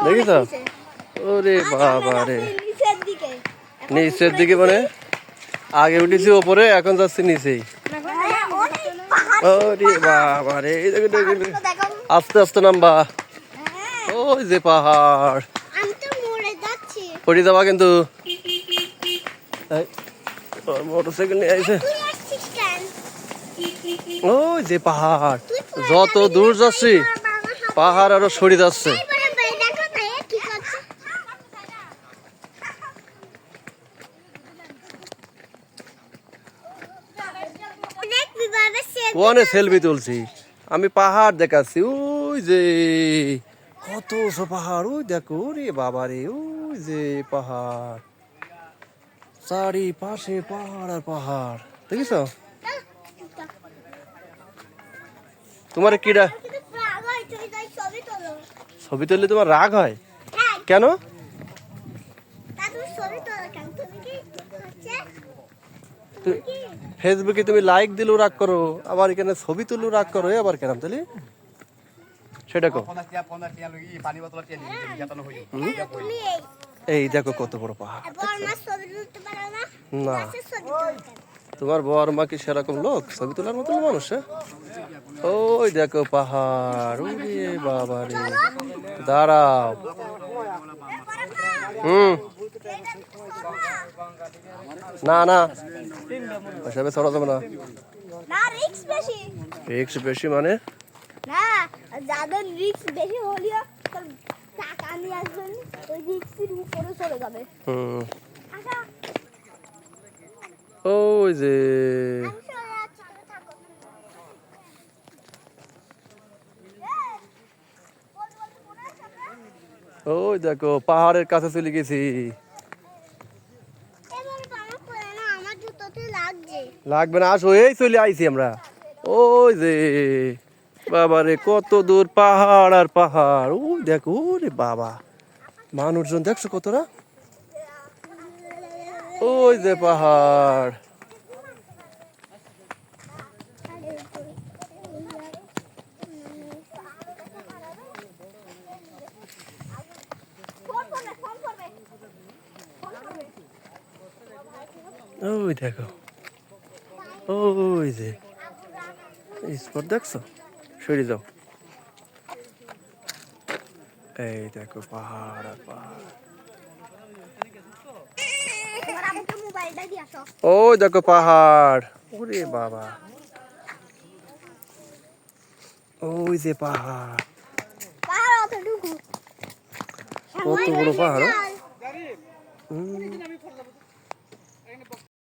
দেখিস? ওরে বাবা রে, নিচের দিকে মানে আগে উঠেছি ওপরে, এখন যাচ্ছি নিচেই। ওরে বাবা রে, আস্তে আস্তে নামবা। ওই যে পাহাড়, পড়ে যাবা কিন্তু। মোটরসাইকেল নিয়ে আইছে। ওই যে পাহাড়, যত দূর যাচ্ছি পাহাড় আরো সরে যাচ্ছে। কোনে সেলফি তুলছি আমি, পাহাড় দেখাচ্ছি। ওই যে কত উঁচু পাহাড়, ওই দেখো রে বাবা রে, ওই যে পাহাড়, চারিপাশে পাহাড় আর পাহাড়, দেখিস? তোমার কিডা ছবি তুললে তোমার রাগ হয় কেন? ফেসবুকে তুমি লাইক দিলেও রাগ করো, আবার এখানে ছবি তুললেও রাগ করো, আবার কেন তাহলে সেটা কো। এই দেখো কত বড় পাহাড়। না, তোমার বর মা কি সেরকম লোক, ছবি তোলার মতো মানুষ? ওই দেখো পাহাড়, ওরে বাবা রে, দাঁড়াও। না না, ওইসবে চড়া যাবে না, রিস্ক বেশি মানে না, যাদের রিস্ক বেশি হলিও টাকা নিয়ে আসবেন, ওই রিস্কের উপরে চলে যাবে। ওই যে ওই দেখো পাহাড়ের কাছে চলে গেছি। লাগবে না, আসো, এই চলে আইছি আমরা। ওই যে বাবারে কত দূর পাহাড় আর পাহাড়, ওই দেখো রে বাবা, মানুষজন দেখছো কতটা, ওই যে পাহাড়। ওই দেখো, ওই যে স্পট দেখছো, সরে যাও। এই দেখো পাহাড় আর পাহাড়, ওই দেখো পাহাড়, ওরে বাবা, ওই যে পাহাড়, কত বড় পাহাড়।